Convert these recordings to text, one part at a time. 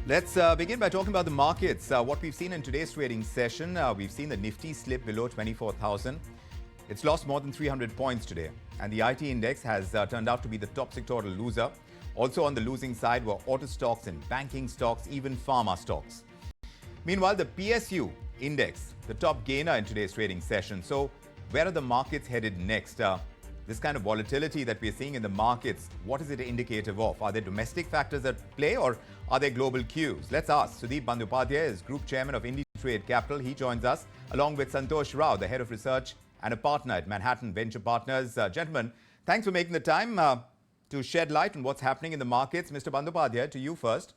Let's begin by talking about the markets. What we've seen in today's trading session, we've seen the Nifty slip below 24,000. It's lost more than 300 points today. And the IT index has turned out to be the top sectoral loser. Also on the losing side were auto stocks and banking stocks, even pharma stocks. Meanwhile, the PSU index, the top gainer in today's trading session. So where are the markets headed next? This kind of volatility that we're seeing in the markets, what is it indicative of? Are there domestic factors at play or are there global cues? Let's ask. Sudeep Bandyopadhyay is Group Chairman of IndiTrade Capital. He joins us along with Santosh Rao, the Head of Research and a partner at Manhattan Venture Partners. Gentlemen, thanks for making the time to shed light on what's happening in the markets. Mr. Bandyopadhyay, to you first.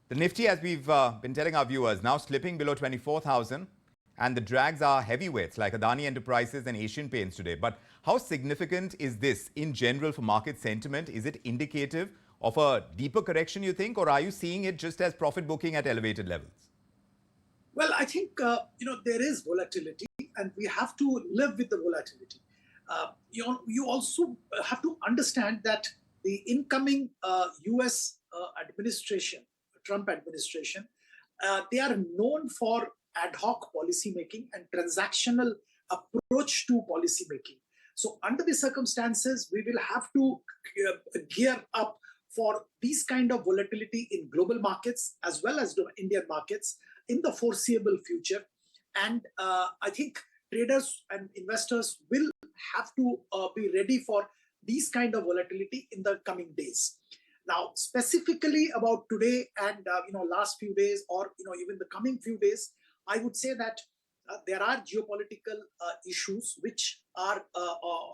The Nifty, as we've been telling our viewers, now slipping below 24,000. And the drags are heavyweights like Adani Enterprises and Asian Paints today. But how significant is this in general for market sentiment? Is it indicative of a deeper correction, you think, or are you seeing it just as profit booking at elevated levels? Well, I think, there is volatility and we have to live with the volatility. You also have to understand that the incoming US administration, Trump administration, they are known for ad hoc policy making and transactional approach to policy making. So under the circumstances, we will have to gear up for these kind of volatility in global markets as well as the Indian markets in the foreseeable future. And I think traders and investors will have to be ready for these kind of volatility in the coming days. Now, specifically about today and last few days or even the coming few days, I would say that there are geopolitical issues which are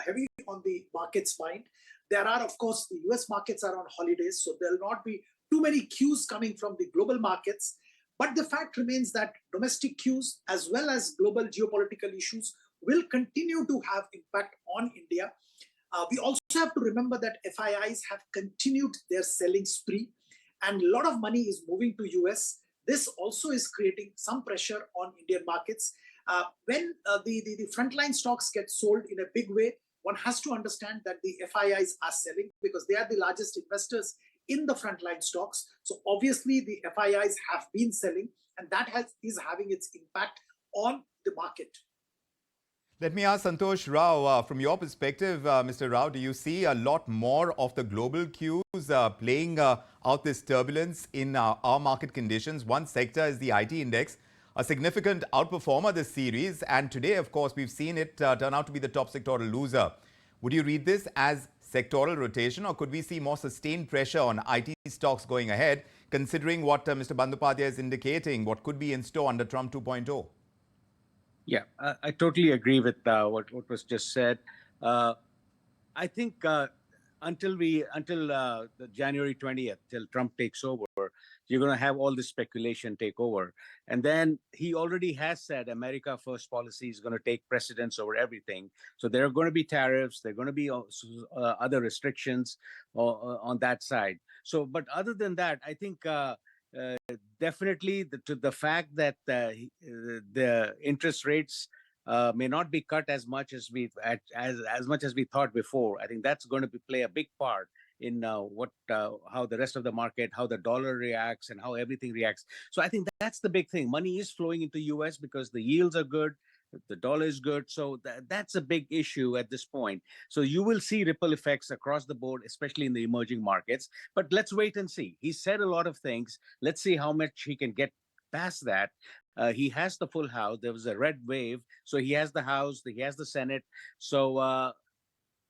heavy on the market's mind. There are, of course, the US markets are on holidays, so there will not be too many cues coming from the global markets. But the fact remains that domestic cues as well as global geopolitical issues will continue to have impact on India. We also have to remember that FIIs have continued their selling spree and a lot of money is moving to US. This also is creating some pressure on Indian markets. When the frontline stocks get sold in a big way, one has to understand that the FIIs are selling because they are the largest investors in the frontline stocks. So obviously the FIIs have been selling and that is having its impact on the market. Let me ask Santosh Rao, from your perspective, Mr. Rao, do you see a lot more of the global cues playing out this turbulence in our market conditions? One sector is the IT index, a significant outperformer this series. And today, of course, we've seen it turn out to be the top sectoral loser. Would you read this as sectoral rotation or could we see more sustained pressure on IT stocks going ahead, considering what Mr. Bandyopadhyay is indicating, what could be in store under Trump 2.0? Yeah, I totally agree with what was just said. I think until the January 20th, till Trump takes over, you're going to have all this speculation take over. And then he already has said America First policy is going to take precedence over everything. So there are going to be tariffs, there are going to be other restrictions on that side. So, but other than that, I think definitely the fact that the interest rates may not be cut as much as we thought before. I think that's going to play a big part in how the rest of the market, how the dollar reacts, and how everything reacts. So I think that's the big thing. Money is flowing into US because the yields are good. The dollar is good. So that's a big issue at this point. So you will see ripple effects across the board, especially in the emerging markets. But let's wait and see. He said a lot of things. Let's see how much he can get past that. He has the full house. There was a red wave. So he has the House, he has the Senate. So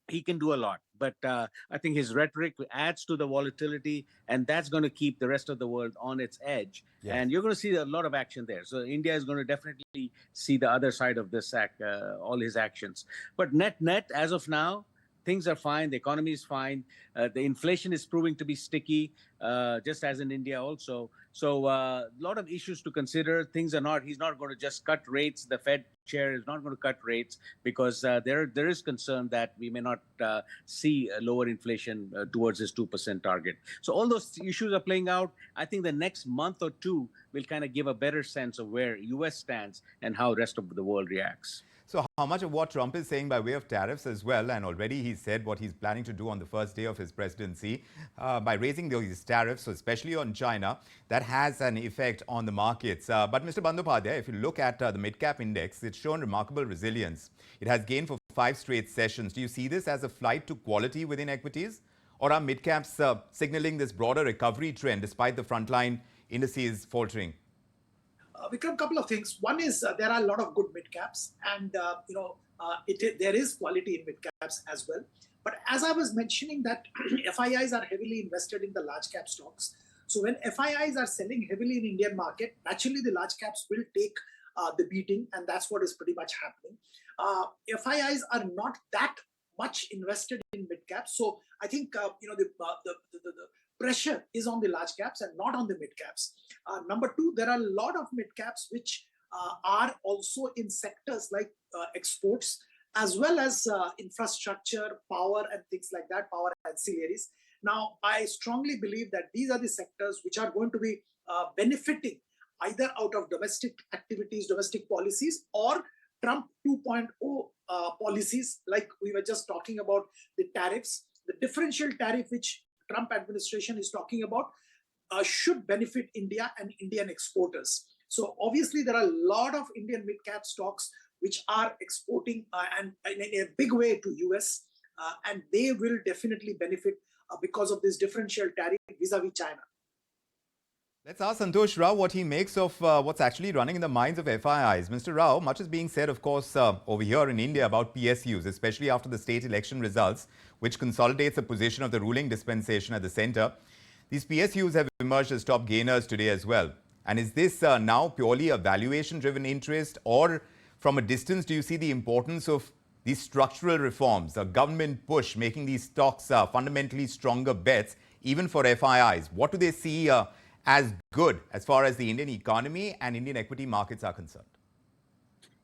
he can do a lot. But I think his rhetoric adds to the volatility, and that's going to keep the rest of the world on its edge. Yes. And you're going to see a lot of action there. So India is going to definitely see the other side of this all his actions. But net, as of now, things are fine. The economy is fine. The inflation is proving to be sticky, just as in India also. So a lot of issues to consider. He's not going to just cut rates. The Fed chair is not going to cut rates because there is concern that we may not see a lower inflation towards his 2% target. So all those issues are playing out. I think the next month or two will kind of give a better sense of where US stands and how the rest of the world reacts. So how much of what Trump is saying by way of tariffs as well, and already he said what he's planning to do on the first day of his presidency, by raising these tariffs, especially on China, that has an effect on the markets. But Mr. Bandyopadhyay, if you look at the mid-cap index, it's shown remarkable resilience. It has gained for 5 straight sessions. Do you see this as a flight to quality within equities? Or are mid-caps signaling this broader recovery trend despite the frontline indices faltering? Vikram, a couple of things. One is there are a lot of good mid caps, and there is quality in mid caps as well. But as I was mentioning, that FIIs are heavily invested in the large cap stocks. So when FIIs are selling heavily in Indian market, naturally the large caps will take the beating, and that's what is pretty much happening. FIIs are not that much invested in mid caps, so I think the pressure is on the large caps and not on the mid caps. Number two, there are a lot of mid caps which are also in sectors like exports, as well as infrastructure, power, and things like that, power ancillaries. Now, I strongly believe that these are the sectors which are going to be benefiting either out of domestic activities, domestic policies, or Trump 2.0 policies, like we were just talking about the tariffs. The differential tariff which Trump administration is talking about should benefit India and Indian exporters. So obviously there are a lot of Indian mid-cap stocks which are exporting and in a big way to US, and they will definitely benefit because of this differential tariff vis-a-vis China. Let's ask Santosh Rao what he makes of what's actually running in the minds of FIIs. Mr. Rao, much is being said, of course, over here in India about PSUs, especially after the state election results, which consolidates the position of the ruling dispensation at the center. These PSUs have emerged as top gainers today as well. And is this now purely a valuation-driven interest, or from a distance do you see the importance of these structural reforms, a government push, making these stocks fundamentally stronger bets, even for FIIs? What do they see as good as far as the Indian economy and Indian equity markets are concerned?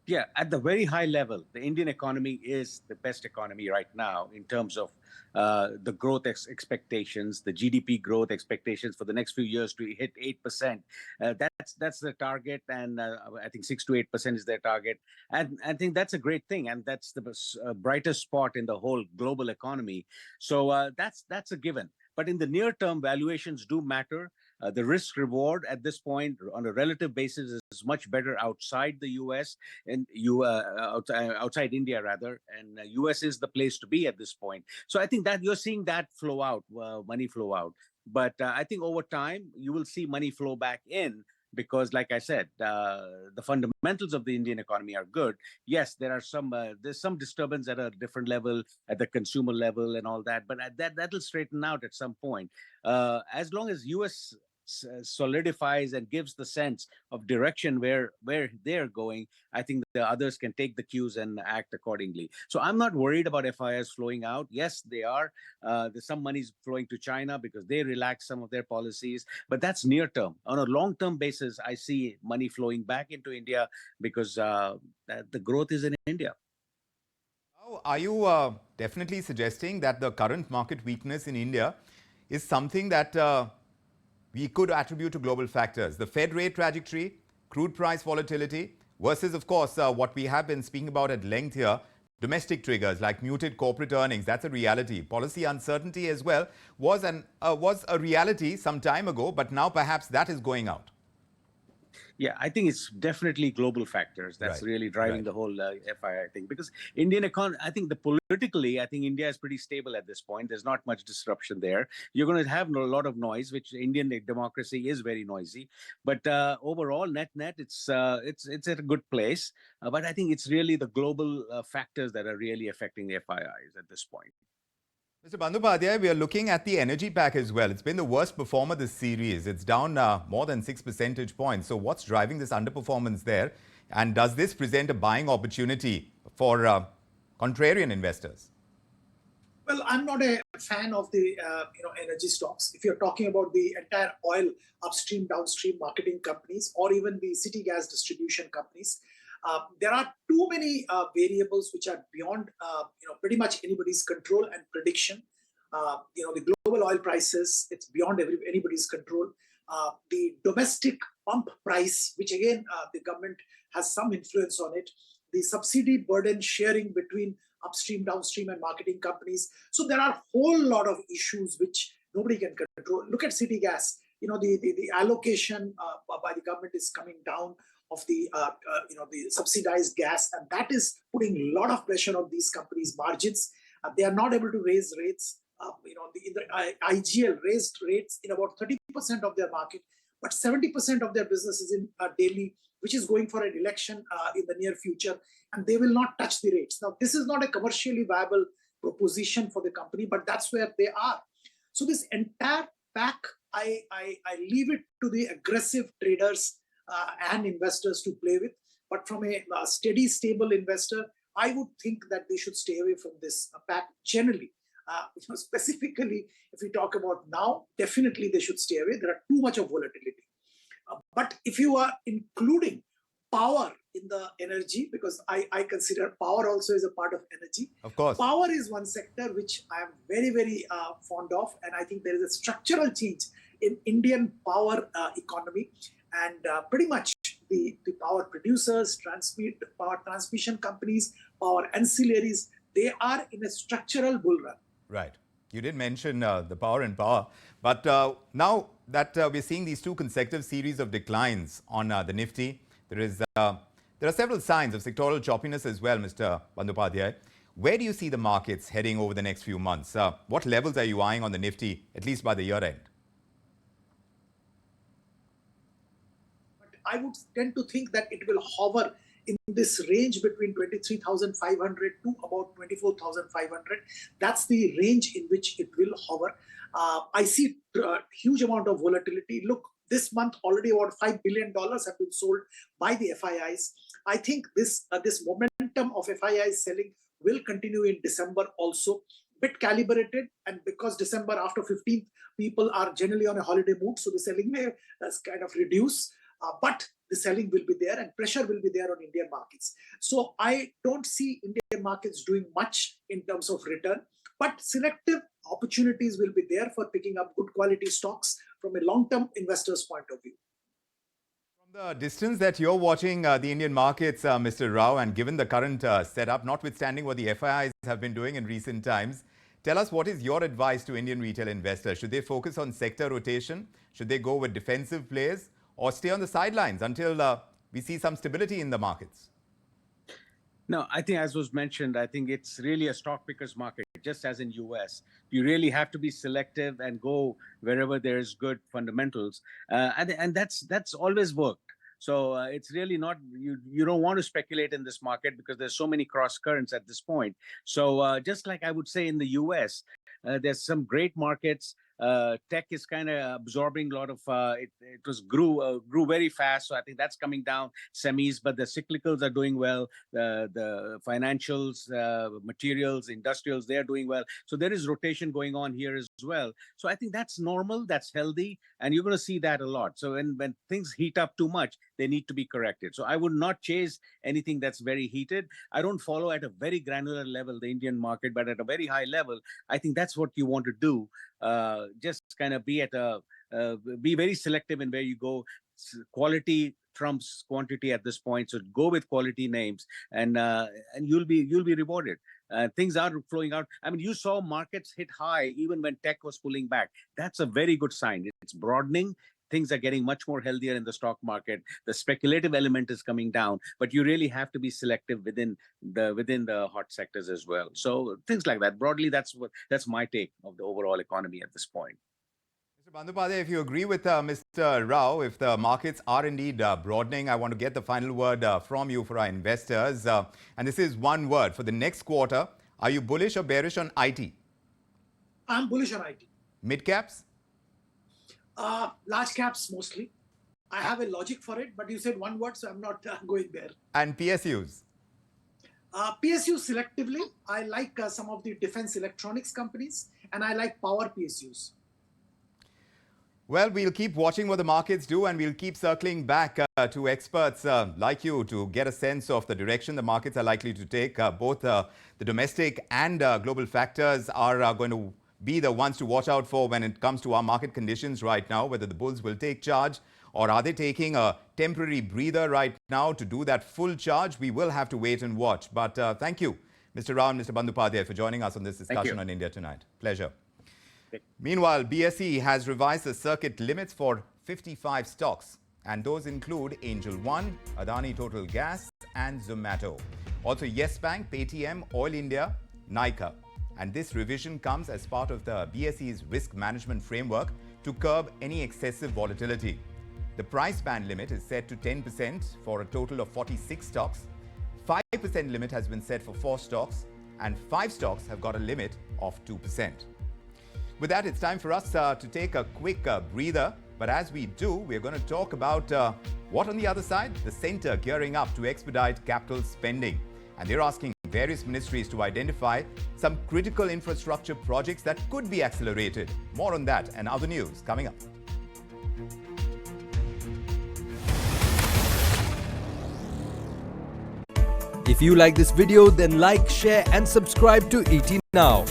Yeah, at the very high level, the Indian economy is the best economy right now in terms of the growth expectations, the GDP growth expectations for the next few years to hit 8%. That's the target, and I think 6 to 8% is their target. And I think that's a great thing, and that's the brightest spot in the whole global economy. So that's a given. But in the near term, valuations do matter. The risk reward at this point on a relative basis is much better outside the US and outside India rather, and US is the place to be at this point. So I think that you're seeing that flow out, money flow out. But I think over time you will see money flow back in, because like I said, the fundamentals of the Indian economy are good. Yes, there's some disturbance at a different level, at the consumer level and all that, but that'll straighten out at some point. As long as US solidifies and gives the sense of direction where they're going, I think the others can take the cues and act accordingly. So I'm not worried about FIS flowing out. Yes, they are. There's some money's flowing to China because they relax some of their policies, but that's near term. On a long-term basis, I see money flowing back into India because the growth is in India. Are you definitely suggesting that the current market weakness in India is something that we could attribute to global factors? The Fed rate trajectory, crude price volatility, versus, of course, what we have been speaking about at length here, domestic triggers like muted corporate earnings. That's a reality. Policy uncertainty as well was a reality some time ago, but now perhaps that is going out. Yeah, I think it's definitely global factors that's really driving the whole FII thing. Because Indian economy, I think politically, I think India is pretty stable at this point. There's not much disruption there. You're going to have a lot of noise, which Indian democracy is very noisy. But overall, net, it's at a good place. But I think it's really the global factors that are really affecting the FIIs at this point. Mr. Bandyopadhyay, we are looking at the energy pack as well. It's been the worst performer this series. It's down more than 6 percentage points. So what's driving this underperformance there? And does this present a buying opportunity for contrarian investors? Well, I'm not a fan of the energy stocks. If you're talking about the entire oil upstream, downstream marketing companies, or even the city gas distribution companies, there are too many variables which are beyond pretty much anybody's control and prediction. The global oil prices, it's beyond anybody's control. The domestic pump price, which again the government has some influence on it. the subsidy burden sharing between upstream, downstream, and marketing companies. So there are a whole lot of issues which nobody can control. Look at city gas. The allocation by the government is coming down of the the subsidized gas, and that is putting a lot of pressure on these companies' margins. They are not able to raise rates. The IGL raised rates in about 30% of their market, but 70% of their business is in Delhi, which is going for an election in the near future, and they will not touch the rates. Now, this is not a commercially viable proposition for the company, but that's where they are. So this entire pack, I leave it to the aggressive traders and investors to play with. But from a steady, stable investor, I would think that they should stay away from this pack generally. Specifically, if we talk about now, definitely they should stay away. There are too much of volatility. But if you are including power in the energy, because I consider power also is a part of energy. Of course. Power is one sector which I am very, very fond of. And I think there is a structural change in Indian power economy. And pretty much the power producers, power transmission companies, power ancillaries, they are in a structural bull run. Right. You did mention the power and power. But now that we're seeing these two consecutive series of declines on the Nifty, there are several signs of sectoral choppiness as well, Mr. Bandyopadhyay. Where do you see the markets heading over the next few months? What levels are you eyeing on the Nifty, at least by the year end? I would tend to think that it will hover in this range between 23,500 to about 24,500. That's the range in which it will hover. I see a huge amount of volatility. Look, this month already about $5 billion have been sold by the FIIs. I think this momentum of FII selling will continue in December also. Bit calibrated, and because December after 15th, people are generally on a holiday mood, so the selling may kind of reduce. But the selling will be there and pressure will be there on Indian markets. So I don't see Indian markets doing much in terms of return, but selective opportunities will be there for picking up good quality stocks from a long-term investor's point of view. From the distance that you're watching the Indian markets, Mr. Rao, and given the current setup, notwithstanding what the FIIs have been doing in recent times, tell us, what is your advice to Indian retail investors? Should they focus on sector rotation? Should they go with defensive players? Or stay on the sidelines until we see some stability in the markets? No, I think, as was mentioned, I think it's really a stock picker's market, just as in US. You really have to be selective and go wherever there's good fundamentals. And that's always worked. So it's really not, you don't want to speculate in this market because there's so many cross currents at this point. So just like I would say in the US, there's some great markets. Tech is kind of absorbing a lot of grew very fast, so I think that's coming down. Semis, but the cyclicals are doing well. The financials, materials, industrials, they are doing well. So there is rotation going on here as well. So I think that's normal, that's healthy, and you're going to see that a lot. So when things heat up too much, they need to be corrected. So I would not chase anything that's very heated. I don't follow at a very granular level the Indian market, but at a very high level, I think that's what you want to do. Just kind of be very selective in where you go. Quality trumps quantity at this point, so go with quality names, and you'll be rewarded. Things are flowing out. I mean, you saw markets hit high even when tech was pulling back. That's a very good sign. It's broadening. Things are getting much more healthier in the stock market. The speculative element is coming down, but you really have to be selective within the hot sectors as well. So things like that. Broadly, that's my take of the overall economy at this point. Mr. Bandyopadhyay, if you agree with Mr. Rao, if the markets are indeed broadening, I want to get the final word from you for our investors. And this is one word. For the next quarter, are you bullish or bearish on IT? I'm bullish on IT. Mid-caps? Large caps mostly. I have a logic for it, but you said one word, so I'm not going there. And PSUs? PSUs selectively. I like some of the defense electronics companies, and I like power PSUs. Well, we'll keep watching what the markets do, and we'll keep circling back to experts like you to get a sense of the direction the markets are likely to take. Both the domestic and global factors are going to be the ones to watch out for when it comes to our market conditions right now, whether the bulls will take charge or are they taking a temporary breather right now to do that full charge? We will have to wait and watch. But thank you, Mr. Rao and Mr. Bandyopadhyay, for joining us on this discussion on India Tonight. Pleasure. Meanwhile, BSE has revised the circuit limits for 55 stocks, and those include Angel One, Adani Total Gas, and Zomato. Also, Yes Bank, Paytm, Oil India, Nykaa. And this revision comes as part of the BSE's risk management framework to curb any excessive volatility. The price band limit is set to 10% for a total of 46 stocks. 5% limit has been set for 4 stocks, and 5 stocks have got a limit of 2%. With that, it's time for us to take a quick breather. But as we do, we're going to talk about what on the other side? The centre gearing up to expedite capital spending. And they're asking various ministries to identify some critical infrastructure projects that could be accelerated. More on that and other news coming up. If you like this video, then like, share and subscribe to ET Now.